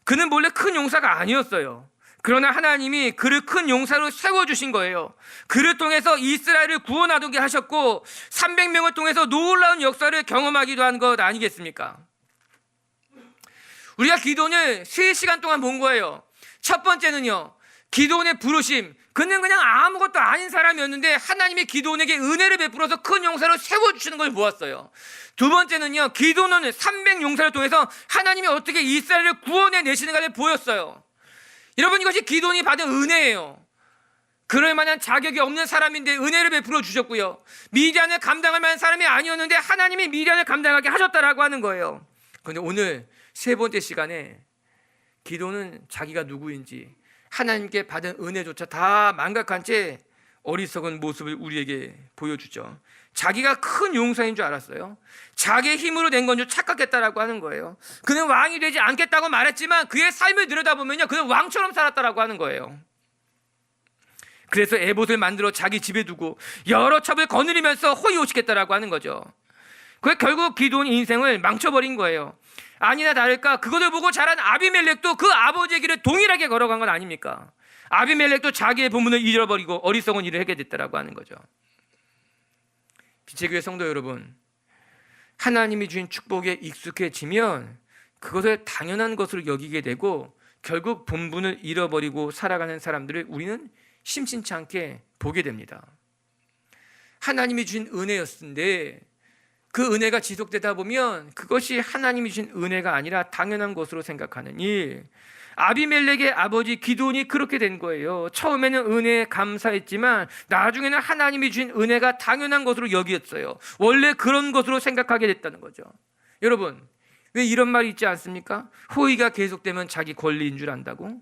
그는 원래 큰 용사가 아니었어요. 그러나 하나님이 그를 큰 용사로 세워주신 거예요. 그를 통해서 이스라엘을 구원하게 하셨고 300명을 통해서 놀라운 역사를 경험하기도 한 것 아니겠습니까? 우리가 기드온을 3시간 동안 본 거예요. 첫 번째는요, 기드온의 부르심. 그는 그냥 아무것도 아닌 사람이었는데 하나님이 기드온에게 은혜를 베풀어서 큰 용사로 세워주시는 걸 보았어요. 두 번째는요, 기드온은 300용사를 통해서 하나님이 어떻게 이스라엘을 구원해 내시는가를 보였어요. 여러분, 이것이 기드온이 받은 은혜예요. 그럴 만한 자격이 없는 사람인데 은혜를 베풀어 주셨고요. 미디안을 감당할 만한 사람이 아니었는데 하나님이 미디안을 감당하게 하셨다라고 하는 거예요. 그런데 오늘 세 번째 시간에 기드온은 자기가 누구인지 하나님께 받은 은혜조차 다 망각한 채 어리석은 모습을 우리에게 보여주죠. 자기가 큰 용사인 줄 알았어요. 자기의 힘으로 된 건 줄 착각했다라고 하는 거예요. 그는 왕이 되지 않겠다고 말했지만 그의 삶을 들여다보면요, 그는 왕처럼 살았다라고 하는 거예요. 그래서 에봇을 만들어 자기 집에 두고 여러 첩을 거느리면서 호의호식했다라고 하는 거죠. 그게 결국 기드온의 인생을 망쳐버린 거예요. 아니나 다를까 그것을 보고 자란 아비멜렉도 그 아버지의 길을 동일하게 걸어간 건 아닙니까? 아비멜렉도 자기의 본분을 잃어버리고 어리석은 일을 하게 됐다라고 하는 거죠. 빛의 교회 성도 여러분, 하나님이 주신 축복에 익숙해지면 그것을 당연한 것으로 여기게 되고 결국 본분을 잃어버리고 살아가는 사람들을 우리는 심심치 않게 보게 됩니다. 하나님이 주신 은혜였는데 그 은혜가 지속되다 보면 그것이 하나님이 주신 은혜가 아니라 당연한 것으로 생각하는 일. 아비멜렉의 아버지 기드온이 그렇게 된 거예요. 처음에는 은혜에 감사했지만 나중에는 하나님이 주신 은혜가 당연한 것으로 여겼어요. 원래 그런 것으로 생각하게 됐다는 거죠. 여러분, 왜 이런 말이 있지 않습니까? 호의가 계속되면 자기 권리인 줄 안다고?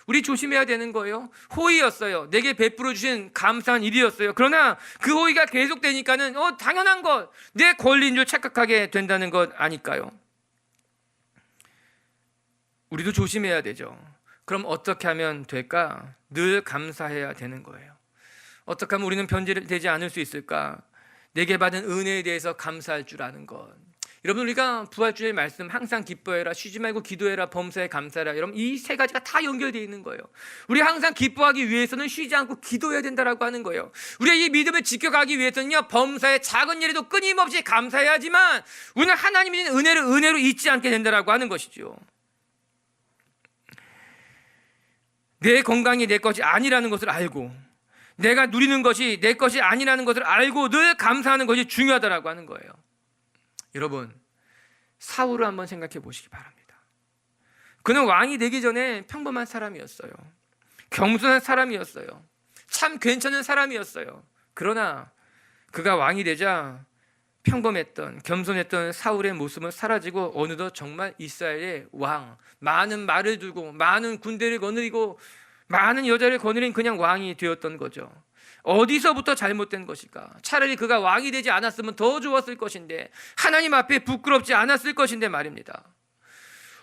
우리 조심해야 되는 거예요. 호의였어요. 내게 베풀어 주신 감사한 일이었어요. 그러나 그 호의가 계속되니까는 당연한 것, 내 권리인 줄 착각하게 된다는 것 아닐까요? 우리도 조심해야 되죠. 그럼 어떻게 하면 될까? 늘 감사해야 되는 거예요. 어떻게 하면 우리는 변질되지 않을 수 있을까? 내게 받은 은혜에 대해서 감사할 줄 아는 것. 여러분, 우리가 부활주일 말씀 항상 기뻐해라, 쉬지 말고 기도해라, 범사에 감사해라. 여러분, 이 세 가지가 다 연결되어 있는 거예요. 우리 항상 기뻐하기 위해서는 쉬지 않고 기도해야 된다라고 하는 거예요. 우리가 이 믿음을 지켜가기 위해서는요, 범사의 작은 일에도 끊임없이 감사해야지만 우리는 하나님이 주신 은혜를 은혜로 잊지 않게 된다라고 하는 것이죠. 내 건강이 내 것이 아니라는 것을 알고 내가 누리는 것이 내 것이 아니라는 것을 알고 늘 감사하는 것이 중요하다라고 하는 거예요. 여러분, 사울을 한번 생각해 보시기 바랍니다. 그는 왕이 되기 전에 평범한 사람이었어요. 겸손한 사람이었어요. 참 괜찮은 사람이었어요. 그러나 그가 왕이 되자 평범했던 겸손했던 사울의 모습은 사라지고 어느덧 정말 이스라엘의 왕, 많은 말을 두고 많은 군대를 거느리고 많은 여자를 거느린 그냥 왕이 되었던 거죠. 어디서부터 잘못된 것일까? 차라리 그가 왕이 되지 않았으면 더 좋았을 것인데, 하나님 앞에 부끄럽지 않았을 것인데 말입니다.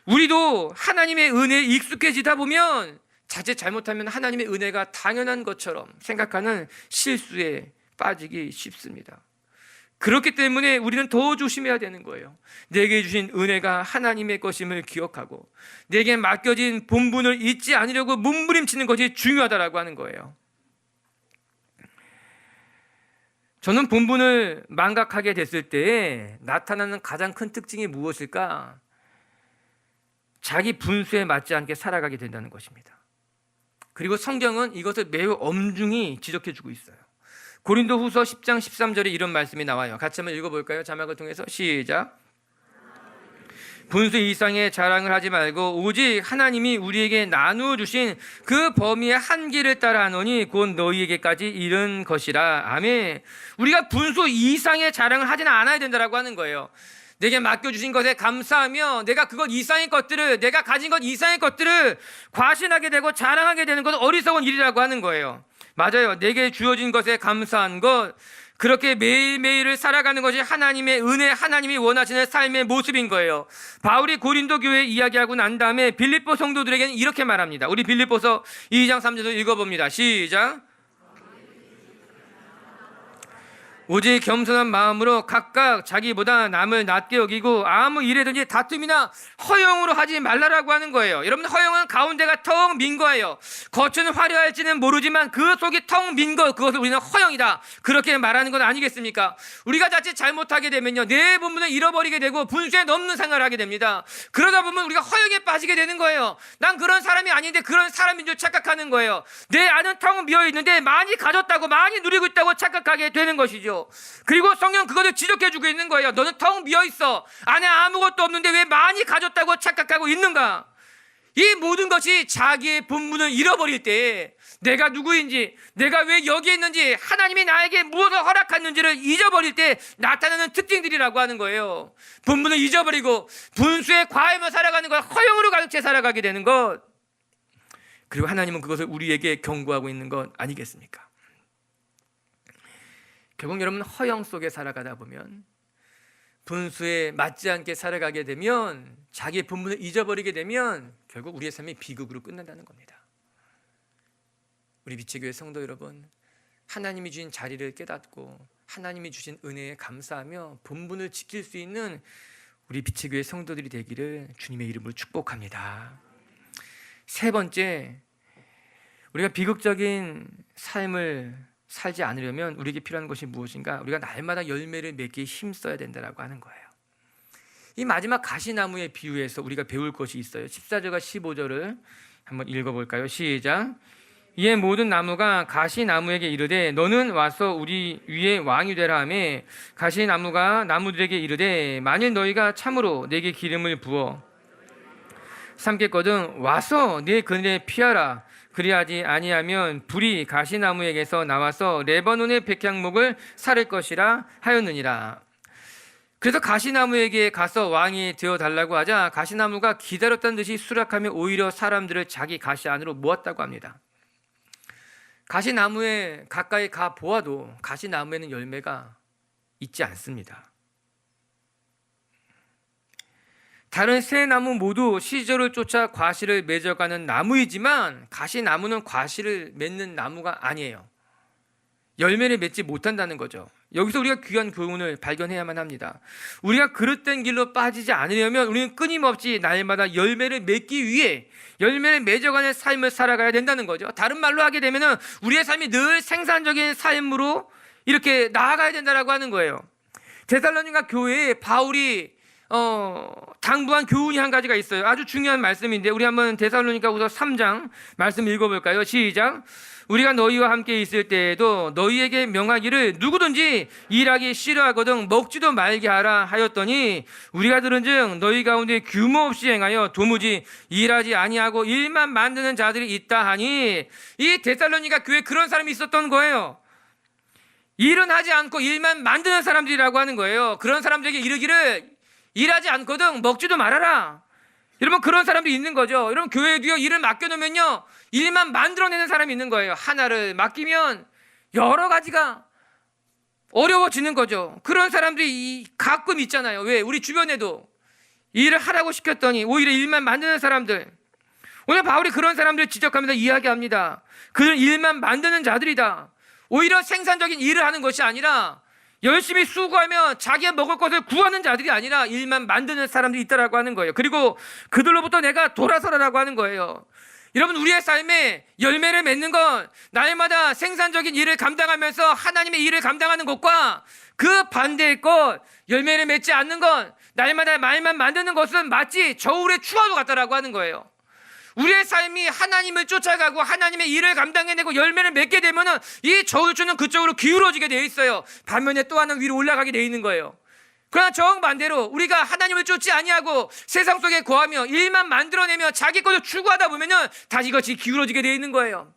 우리도 하나님의 은혜에 익숙해지다 보면 자칫 잘못하면 하나님의 은혜가 당연한 것처럼 생각하는 실수에 빠지기 쉽습니다. 그렇기 때문에 우리는 더 조심해야 되는 거예요. 내게 주신 은혜가 하나님의 것임을 기억하고 내게 맡겨진 본분을 잊지 않으려고 몸부림치는 것이 중요하다라고 하는 거예요. 저는 본분을 망각하게 됐을 때 나타나는 가장 큰 특징이 무엇일까? 자기 분수에 맞지 않게 살아가게 된다는 것입니다. 그리고 성경은 이것을 매우 엄중히 지적해주고 있어요. 고린도후서 10장 13절에 이런 말씀이 나와요. 같이 한번 읽어볼까요? 자막을 통해서 시작. 분수 이상의 자랑을 하지 말고 오직 하나님이 우리에게 나누어 주신 그 범위의 한계를 따라 하노니 곧 너희에게까지 이른 것이라. 아멘. 우리가 분수 이상의 자랑을 하지는 않아야 된다라고 하는 거예요. 내게 맡겨주신 것에 감사하며 내가 그것 이상의 것들을, 내가 가진 것 이상의 것들을 과신하게 되고 자랑하게 되는 것은 어리석은 일이라고 하는 거예요. 맞아요. 내게 주어진 것에 감사한 것, 그렇게 매일매일을 살아가는 것이 하나님의 은혜, 하나님이 원하시는 삶의 모습인 거예요. 바울이 고린도 교회에 이야기하고 난 다음에 빌립보 성도들에게는 이렇게 말합니다. 우리 빌립보서 2장 3절을 읽어봅니다. 시작. 오직 겸손한 마음으로 각각 자기보다 남을 낮게 여기고 아무 일에든지 다툼이나 허영으로 하지 말라라고 하는 거예요. 여러분, 허영은 가운데가 텅 빈 거예요. 겉은 화려할지는 모르지만 그 속이 텅 빈 것, 그것을 우리는 허영이다, 그렇게 말하는 건 아니겠습니까? 우리가 자칫 잘못하게 되면요, 내 본분을 잃어버리게 되고 분수에 넘는 생활을 하게 됩니다. 그러다 보면 우리가 허영에 빠지게 되는 거예요. 난 그런 사람이 아닌데 그런 사람인 줄 착각하는 거예요. 내 안은 텅 비어있는데 많이 가졌다고, 많이 누리고 있다고 착각하게 되는 것이죠. 그리고 성경 그것을 지적해주고 있는 거예요. 너는 텅 비어있어. 안에 아무것도 없는데 왜 많이 가졌다고 착각하고 있는가? 이 모든 것이 자기의 본분을 잃어버릴 때 내가 누구인지, 내가 왜 여기에 있는지, 하나님이 나에게 무엇을 허락했는지를 잊어버릴 때 나타나는 특징들이라고 하는 거예요. 본분을 잊어버리고 분수에 과하며 살아가는 것, 허영으로 가득 채 살아가게 되는 것, 그리고 하나님은 그것을 우리에게 경고하고 있는 것 아니겠습니까? 결국 여러분, 허영 속에 살아가다 보면, 분수에 맞지 않게 살아가게 되면, 자기의 본분을 잊어버리게 되면 결국 우리의 삶이 비극으로 끝난다는 겁니다. 우리 빛의교회 성도 여러분, 하나님이 주신 자리를 깨닫고 하나님이 주신 은혜에 감사하며 본분을 지킬 수 있는 우리 빛의교회 성도들이 되기를 주님의 이름으로 축복합니다. 세 번째, 우리가 비극적인 삶을 살지 않으려면 우리에게 필요한 것이 무엇인가? 우리가 날마다 열매를 맺기에 힘써야 된다고 하는 거예요. 이 마지막 가시나무의 비유에서 우리가 배울 것이 있어요. 14절과 15절을 한번 읽어볼까요? 시작. 이에 모든 나무가 가시나무에게 이르되 너는 와서 우리 위에 왕이 되라 하매 가시나무가 나무들에게 이르되 만일 너희가 참으로 내게 기름을 부어 삼겠거든 와서 내 그늘에 피하라. 그리하지 아니하면 불이 가시나무에게서 나와서 레바논의 백향목을 사를 것이라 하였느니라. 그래서 가시나무에게 가서 왕이 되어달라고 하자 가시나무가 기다렸다는 듯이 수락하며 오히려 사람들을 자기 가시 안으로 모았다고 합니다. 가시나무에 가까이 가 보아도 가시나무에는 열매가 있지 않습니다. 다른 세 나무 모두 시절을 쫓아 과실을 맺어가는 나무이지만 가시나무는 과실을 맺는 나무가 아니에요. 열매를 맺지 못한다는 거죠. 여기서 우리가 귀한 교훈을 발견해야만 합니다. 우리가 그릇된 길로 빠지지 않으려면 우리는 끊임없이 날마다 열매를 맺기 위해 열매를 맺어가는 삶을 살아가야 된다는 거죠. 다른 말로 하게 되면 우리의 삶이 늘 생산적인 삶으로 이렇게 나아가야 된다고 하는 거예요. 데살로니가 교회에 바울이 당부한 교훈이 한 가지가 있어요. 아주 중요한 말씀인데 우리 한번 데살로니가후서 3장 말씀 읽어볼까요? 시작. 우리가 너희와 함께 있을 때에도 너희에게 명하기를 누구든지 일하기 싫어하거든 먹지도 말게 하라 하였더니 우리가 들은즉 너희 가운데 규모 없이 행하여 도무지 일하지 아니하고 일만 만드는 자들이 있다 하니, 이 데살로니가 교회에 그런 사람이 있었던 거예요. 일은 하지 않고 일만 만드는 사람들이라고 하는 거예요. 그런 사람들에게 이르기를 일하지 않거든 먹지도 말아라. 여러분, 그런 사람들이 있는 거죠. 여러분, 교회에도요, 일을 맡겨놓으면요 일만 만들어내는 사람이 있는 거예요. 하나를 맡기면 여러 가지가 어려워지는 거죠. 그런 사람들이 가끔 있잖아요. 왜? 우리 주변에도 일을 하라고 시켰더니 오히려 일만 만드는 사람들, 오늘 바울이 그런 사람들을 지적하면서 이야기합니다. 그들은 일만 만드는 자들이다. 오히려 생산적인 일을 하는 것이 아니라 열심히 수고하며 자기가 먹을 것을 구하는 자들이 아니라 일만 만드는 사람들이 있다라고 하는 거예요. 그리고 그들로부터 내가 돌아서라라고 하는 거예요. 여러분, 우리의 삶에 열매를 맺는 건 날마다 생산적인 일을 감당하면서 하나님의 일을 감당하는 것과 그 반대의 것, 열매를 맺지 않는 건 날마다 말만 만드는 것은 마치 저울의 추와도 같다라고 하는 거예요. 우리의 삶이 하나님을 쫓아가고 하나님의 일을 감당해내고 열매를 맺게 되면은 이 저울추는 그쪽으로 기울어지게 되어 있어요. 반면에 또 하나는 위로 올라가게 되어 있는 거예요. 그러나 정반대로 우리가 하나님을 쫓지 아니하고 세상 속에 거하며 일만 만들어내며 자기 것을 추구하다 보면은 다시 이것이 기울어지게 되어 있는 거예요.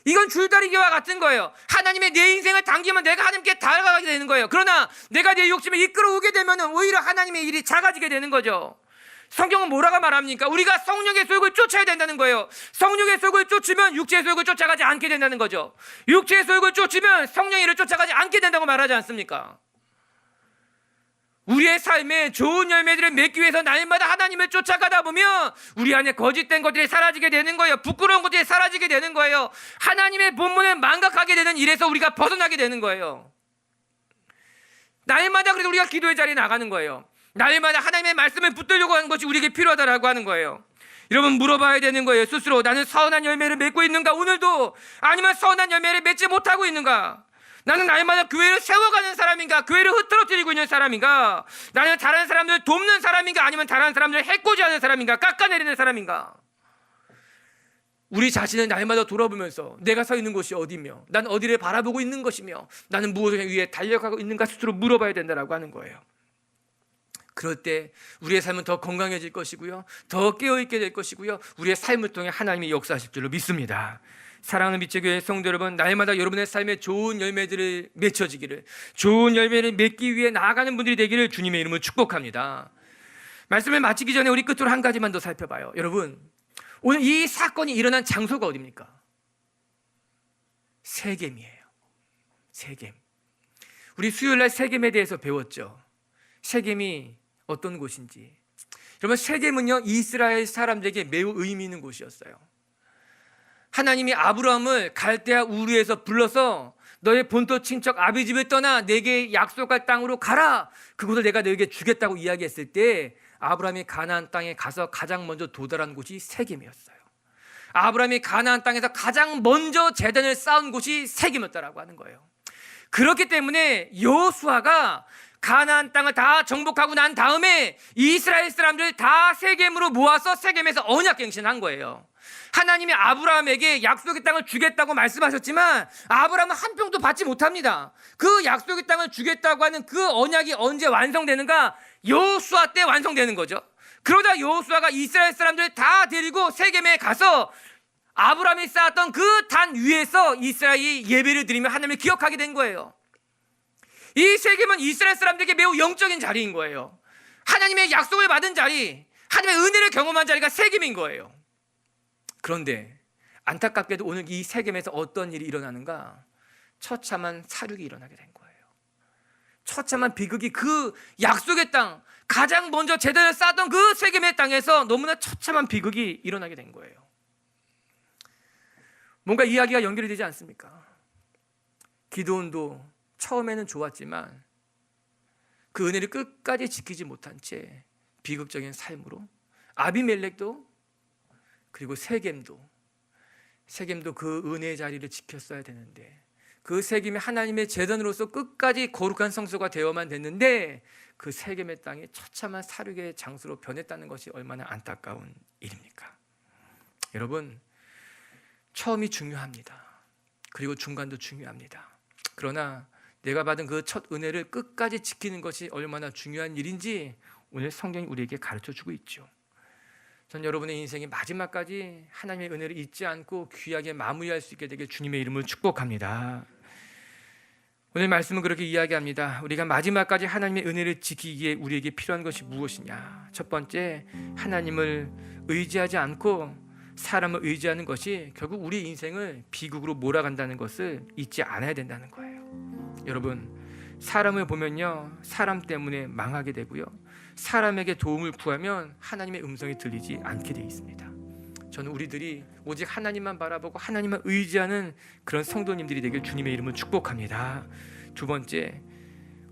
이건 줄다리기와 같은 거예요. 하나님의 내 인생을 당기면 내가 하나님께 다가가게 되는 거예요. 그러나 내가 내 욕심을 이끌어오게 되면은 오히려 하나님의 일이 작아지게 되는 거죠. 성경은 뭐라고 말합니까? 우리가 성령의 소욕을 쫓아야 된다는 거예요. 성령의 소욕을 쫓으면 육체의 소욕을 쫓아가지 않게 된다는 거죠. 육체의 소욕을 쫓으면 성령의 일을 쫓아가지 않게 된다고 말하지 않습니까? 우리의 삶에 좋은 열매들을 맺기 위해서 날마다 하나님을 쫓아가다 보면 우리 안에 거짓된 것들이 사라지게 되는 거예요. 부끄러운 것들이 사라지게 되는 거예요. 하나님의 본문을 망각하게 되는 일에서 우리가 벗어나게 되는 거예요. 날마다 그래서 우리가 기도의 자리에 나가는 거예요. 날마다 하나님의 말씀을 붙들려고 하는 것이 우리에게 필요하다라고 하는 거예요. 여러분, 물어봐야 되는 거예요. 스스로 나는 선한 열매를 맺고 있는가 오늘도? 아니면 선한 열매를 맺지 못하고 있는가? 나는 날마다 교회를 세워가는 사람인가? 교회를 흐트러뜨리고 있는 사람인가? 나는 다른 사람들을 돕는 사람인가? 아니면 다른 사람들을 해코지하는 사람인가? 깎아내리는 사람인가? 우리 자신을 날마다 돌아보면서 내가 서 있는 곳이 어디며 난 어디를 바라보고 있는 것이며 나는 무엇을 위해 달려가고 있는가 스스로 물어봐야 된다라고 하는 거예요. 그럴 때 우리의 삶은 더 건강해질 것이고요, 더 깨어있게 될 것이고요, 우리의 삶을 통해 하나님이 역사하실 줄로 믿습니다. 사랑하는 미체교회 성도 여러분, 날마다 여러분의 삶에 좋은 열매들을 맺혀지기를, 좋은 열매를 맺기 위해 나아가는 분들이 되기를 주님의 이름으로 축복합니다. 말씀을 마치기 전에 우리 끝으로 한 가지만 더 살펴봐요. 여러분, 오늘 이 사건이 일어난 장소가 어디입니까? 세겜이에요. 세겜. 우리 수요일날 세겜에 대해서 배웠죠. 세겜이 어떤 곳인지. 여러분, 세겜은요 이스라엘 사람들에게 매우 의미 있는 곳이었어요. 하나님이 아브라함을 갈대아 우르에서 불러서 너의 본토 친척 아비집을 떠나 내게 약속할 땅으로 가라, 그곳을 내가 너에게 주겠다고 이야기했을 때 아브라함이 가나안 땅에 가서 가장 먼저 도달한 곳이 세겜이었어요. 아브라함이 가나안 땅에서 가장 먼저 제단을 쌓은 곳이 세겜이었다라고 하는 거예요. 그렇기 때문에 여호수아가 가나안 땅을 다 정복하고 난 다음에 이스라엘 사람들 다 세겜으로 모아서 세겜에서 언약갱신한 거예요. 하나님이 아브라함에게 약속의 땅을 주겠다고 말씀하셨지만 아브라함은 한 평도 받지 못합니다. 그 약속의 땅을 주겠다고 하는 그 언약이 언제 완성되는가? 여호수아 때 완성되는 거죠. 그러다 여호수아가 이스라엘 사람들 다 데리고 세겜에 가서 아브라함이 쌓았던 그 단 위에서 이스라엘이 예배를 드리며 하나님을 기억하게 된 거예요. 이 세겜은 이스라엘 사람들에게 매우 영적인 자리인 거예요. 하나님의 약속을 받은 자리, 하나님의 은혜를 경험한 자리가 세겜인 거예요. 그런데 안타깝게도 오늘 이 세겜에서 어떤 일이 일어나는가? 처참한 사륙이 일어나게 된 거예요. 처참한 비극이 그 약속의 땅, 가장 먼저 제단을 쌓았던 그 세겜의 땅에서 너무나 처참한 비극이 일어나게 된 거예요. 뭔가 이야기가 연결이 되지 않습니까? 기드온도 처음에는 좋았지만 그 은혜를 끝까지 지키지 못한 채 비극적인 삶으로, 아비멜렉도 그리고 세겜도 그 은혜의 자리를 지켰어야 되는데 그 세겜이 하나님의 제단으로서 끝까지 거룩한 성소가 되어만 됐는데 그 세겜의 땅이 처참한 사륙의 장소로 변했다는 것이 얼마나 안타까운 일입니까? 여러분, 처음이 중요합니다. 그리고 중간도 중요합니다. 그러나 내가 받은 그 첫 은혜를 끝까지 지키는 것이 얼마나 중요한 일인지 오늘 성경이 우리에게 가르쳐주고 있죠. 전 여러분의 인생이 마지막까지 하나님의 은혜를 잊지 않고 귀하게 마무리할 수 있게 되길 주님의 이름으로 축복합니다. 오늘 말씀은 그렇게 이야기합니다. 우리가 마지막까지 하나님의 은혜를 지키기에 우리에게 필요한 것이 무엇이냐? 첫 번째, 하나님을 의지하지 않고 사람을 의지하는 것이 결국 우리 인생을 비극으로 몰아간다는 것을 잊지 않아야 된다는 거예요. 여러분, 사람을 보면요 사람 때문에 망하게 되고요, 사람에게 도움을 구하면 하나님의 음성이 들리지 않게 되어 있습니다. 저는 우리들이 오직 하나님만 바라보고 하나님만 의지하는 그런 성도님들이 되길 주님의 이름으로 축복합니다. 두 번째,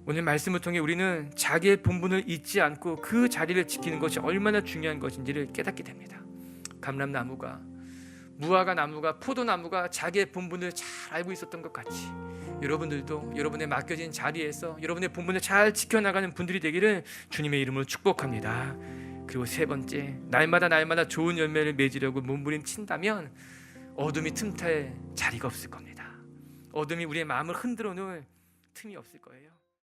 오늘 말씀을 통해 우리는 자기의 본분을 잊지 않고 그 자리를 지키는 것이 얼마나 중요한 것인지를 깨닫게 됩니다. 감람나무가, 무화과 나무가, 포도나무가 자기의 본분을 잘 알고 있었던 것 같이 여러분들도 여러분의 맡겨진 자리에서 여러분의 본분을 잘 지켜나가는 분들이 되기를 주님의 이름으로 축복합니다. 그리고 세 번째, 날마다 좋은 열매를 맺으려고 몸부림친다면 어둠이 틈탈 자리가 없을 겁니다. 어둠이 우리의 마음을 흔들어 놓을 틈이 없을 거예요.